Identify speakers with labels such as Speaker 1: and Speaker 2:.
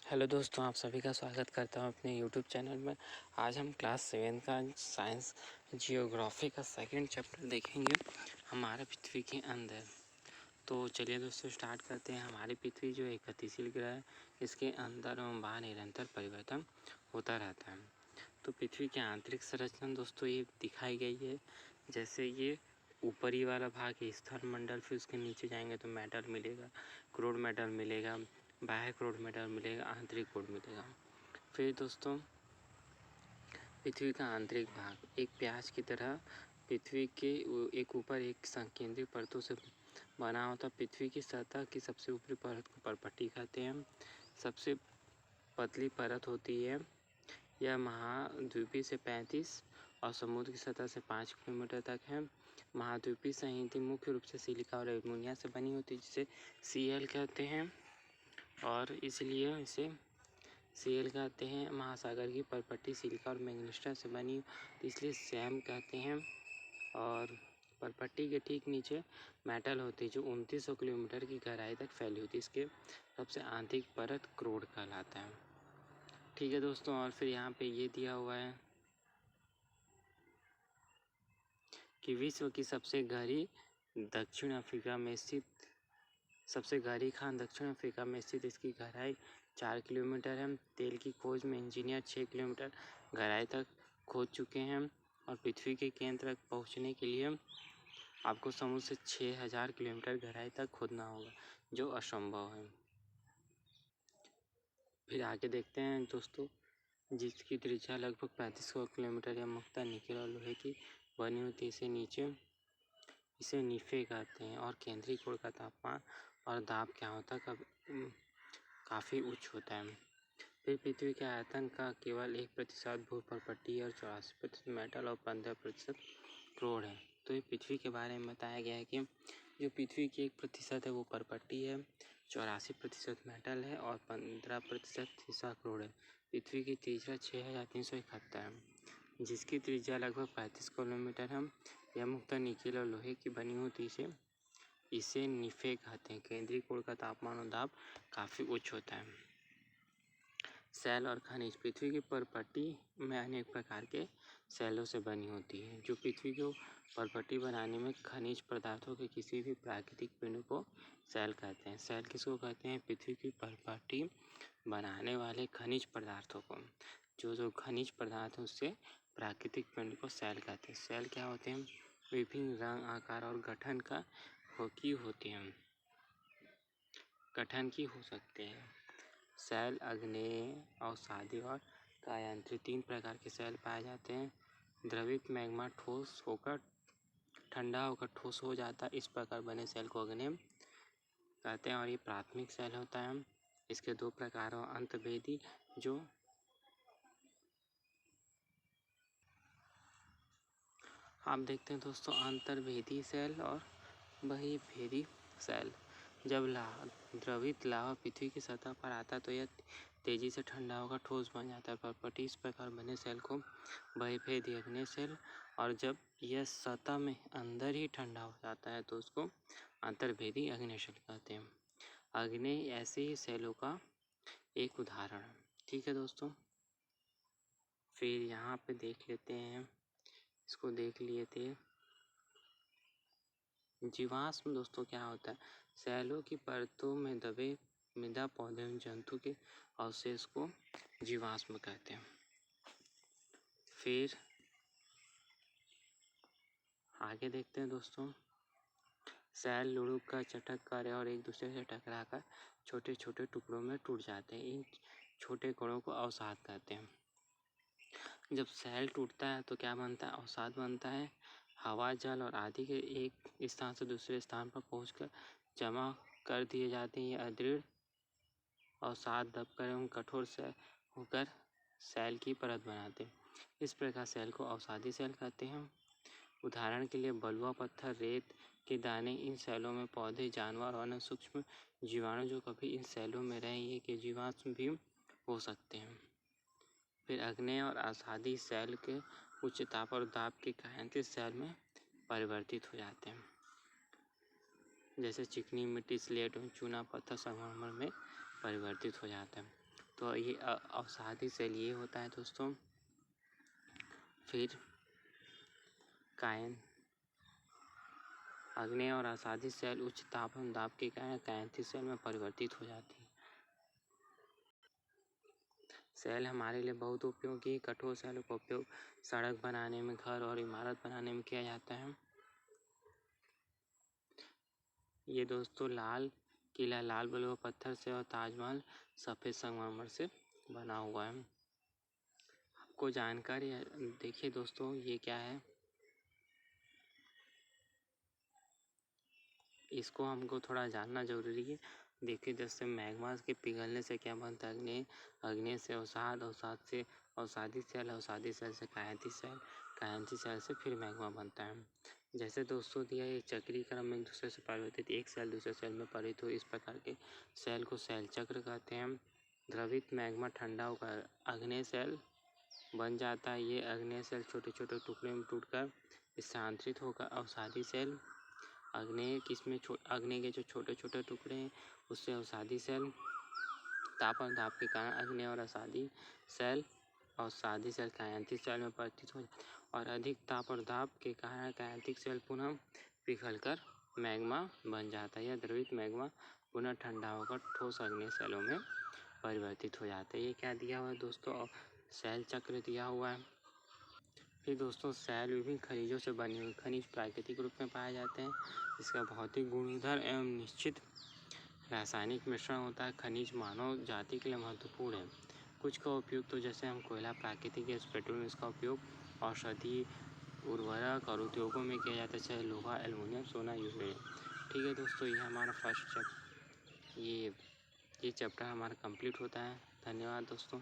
Speaker 1: Hello दोस्तों, आप सभी का स्वागत करता हूं अपने यूट्यूब चैनल में। आज हम क्लास 7 का साइंस जियोग्राफी का सेकंड चैप्टर देखेंगे, हमारे पृथ्वी के अंदर। तो चलिए दोस्तों स्टार्ट करते हैं। हमारी पृथ्वी जो एक गतिशील ग्रह है, इसके अंदर एवं बाहर निरंतर परिवर्तन होता रहता है। तो पृथ्वी की आंतरिक संरचना दोस्तों ये दिखाई गई है। जैसे ये ऊपरी वाला भाग है स्थल मंडल, फिर उसके नीचे जाएंगे तो मेटल मिलेगा, क्रोड मेटल मिलेगा, बाह्य क्रोड मेटल मिलेगा, आंतरिक क्रोड मिलेगा। फिर दोस्तों पृथ्वी का आंतरिक भाग एक प्याज की तरह पृथ्वी के एक ऊपर एक संकेंद्रित परतों से बना होता। पृथ्वी की सतह की सबसे ऊपरी परत को परपट्टी कहते हैं। सबसे पतली परत होती है। यह महाद्वीपीय से 35 और समुद्र की सतह से 5 किलोमीटर तक है। महाद्वीपीय संहति मुख्य रूप से सिलिका और एल्युमिनियम से बनी होती है, जिसे Cl कहते हैं, और इसलिए इसे Cl कहते हैं। महासागर की परपट्टी सिलिका और मैग्नीशियम से बनी तो इसलिए सैम कहते हैं। और परपट्टी के ठीक नीचे मेटल होती है जो 2900 किलोमीटर की गहराई तक फैली होती है। इसके सबसे आंतरिक परत क्रोड कहलाता है। ठीक है दोस्तों, और फिर यहाँ पे ये दिया हुआ है कि विश्व की सबसे गहरी दक्षिण अफ्रीका में स्थित खान दक्षिण अफ्रीका में स्थित इसकी गहराई 4 किलोमीटर है। तेल की खोज में इंजीनियर 6 किलोमीटर गहराई तक खोद चुके हैं, और पृथ्वी के केंद्र तक पहुंचने के लिए आपको समुद्र से 6000 किलोमीटर गहराई तक खोदना होगा, जो असंभव है। फिर आगे देखते हैं दोस्तों, जिसकी त्रिज्या लगभग 3500 किलोमीटर या मुख्यतः निकेल और लोहे की बनी होती है। इसे निफे कहते हैं। और केंद्रीय कोण का तापमान और दाब क्या होता है, काफ़ी उच्च होता है। फिर पृथ्वी के आयतन का केवल 1% भूपर्पट्टी और 84% मेटल और 15% क्रोड है। तो ये पृथ्वी के बारे में बताया गया है कि जो पृथ्वी की 1% है वो परपट्टी है, 84% मेटल है और 15% हिस्सा क्रोड है। पृथ्वी की त्रिज्या 6371 है, जिसकी त्रिज्या लगभग 35 किलोमीटर है। यह मुख्यतः निकेल और लोहे की बनी होती है। इसे निफे कहते हैं। केंद्रीय कोण का तापमान और दाब काफ़ी उच्च होता है। सेल और खनिज पृथ्वी की परपट्टी में अनेक प्रकार के सेलों से बनी होती है। जो पृथ्वी को परपट्टी बनाने में खनिज पदार्थों के किसी भी प्राकृतिक पिंड को सेल कहते हैं। सेल किसको कहते हैं? पृथ्वी की परपट्टी बनाने वाले खनिज पदार्थों को। जो खनिज पदार्थ है उससे प्राकृतिक पिंड को सेल कहते हैं। सेल क्या होते हैं? विभिन्न रंग, आकार और गठन की हो सकते हैं। सेल अग्नेय, अवसादी और कायांतरित 3 प्रकार के सेल पाए जाते हैं। द्रवित मैग्मा ठोस होकर ठंडा होकर ठोस हो जाता है, इस प्रकार बने सेल को अग्नेय कहते हैं। और ये प्राथमिक सेल होता है। इसके 2 प्रकार हैं, अंतर्भेदी जो आप देखते हैं दोस्तों, अंतर्भेदी सेल और बहिर्भेदी सेल। जब द्रवित लावा पृथ्वी की सतह पर आता है तो यह तेजी से ठंडा होकर ठोस बन जाता है। परपट्टी इस प्रकार बने सेल को बहिर्भेदी अग्नेय सेल, और जब यह सतह में अंदर ही ठंडा हो जाता है तो उसको अंतर्भेदी अग्नेय सेल कहते हैं। अग्नेय ऐसे ही सेलों का एक उदाहरण है। ठीक है दोस्तों, फिर यहाँ पे देख लेते हैं, इसको देख लिए थे। जीवाश्म दोस्तों क्या होता है? सेलों की परतों में दबे मृदा, पौधे एवं जंतु के अवशेष को जीवाश्म कहते हैं। फिर आगे देखते हैं दोस्तों, सेल लुढ़क कर, चटक कर और एक दूसरे से टकराकर छोटे छोटे टुकड़ों में टूट जाते हैं। इन छोटे कणों को अवसाद कहते हैं। जब सेल टूटता है तो क्या बनता है? अवसाद बनता है। हवा, जल और आदि के एक स्थान से दूसरे स्थान पर पहुंचकर जमा कर दिए जाते हैं। ये अदृढ़ अवसाद दबकर एवं कठोर से होकर सेल की परत बनाते हैं। इस प्रकार सेल को अवसादी सेल कहते हैं। उदाहरण के लिए बलुआ पत्थर, रेत के दाने, इन सेलों में पौधे, जानवर और अन्य सूक्ष्म जीवाणु जो कभी इन सेलों में रहे ये के जीवाश्म भी हो सकते हैं। फिर अग्नेय और अवसादी सेल के उच्च ताप और दाब के कायांतरित सेल में परिवर्तित हो जाते हैं। जैसे चिकनी मिट्टी, स्लेट और चूना पत्थर संगमरमर में परिवर्तित हो जाता है। तो ये अवसादी सेल ये होता है दोस्तों। फिर कायन अग्नेय और अवसादी सेल उच्च तापमान दाब के कारण कायंथिक सेल में परिवर्तित हो जाती है। सेल हमारे लिए बहुत उपयोगी। कठोर सेलों का उपयोग सड़क बनाने में, घर और इमारत बनाने में किया जाता है। ये दोस्तों लाल किला लाल बलुआ पत्थर से और ताजमहल सफ़ेद संगमरमर से बना हुआ है। आपको जानकारी देखिए दोस्तों, ये क्या है, इसको हमको थोड़ा जानना जरूरी है। देखिए जैसे मैग्मा के पिघलने से क्या बनता है, अग्नि से अवसाद, अवसाद से अवसादी सेल, अवसादी सेल से कायंती सेल, कायंती सेल से फिर मैग्मा बनता है। जैसे दोस्तों दिया एक चक्रीय क्रम में एक दूसरे से परिवर्तित एक सेल दूसरे सेल में परिवर्तित हो, इस प्रकार के सेल को सेल चक्र कहते हैं। द्रवित मैग्मा ठंडा होकर अग्नेय सेल बन जाता है। ये अग्नेय सेल छोटे छोटे टुकड़े में टूटकर स्थानांतरित होकर अवसादी सेल, अग्नेय के जो छोटे छोटे टुकड़े हैं उससे अवसादी सेल, ताप और दाब के कारण अग्नेय और अवसादी सेल कायंतिक सेल में परिवर्तित हो और अधिक ताप और दाब के कारण कायंतिक सेल पुनः पिघलकर मैग्मा बन जाता है। यह द्रवित मैग्मा पुनः ठंडा होकर ठोस अग्नेय सेलों में परिवर्तित हो जाता है। ये क्या दिया हुआ है दोस्तों, सेल चक्र दिया हुआ है। फिर दोस्तों सेल विभिन्न खनिजों से बने हुए खनिज प्राकृतिक रूप में पाए जाते हैं। इसका भौतिक गुणधर्म एवं निश्चित रासायनिक मिश्रण होता है। खनिज मानव जाति के लिए महत्वपूर्ण है। कुछ का उपयोग तो जैसे हम कोयला, प्राकृतिक गैस, पेट्रोलियम, इसका उपयोग औषधि, उर्वरक और उद्योगों में किया जाता है, चाहे लोहा, एल्युमिनियम, सोना, यूरेनियम। ठीक है दोस्तों, ये हमारा फर्स्ट ये चैप्टर हमारा कंप्लीट होता है। धन्यवाद दोस्तों।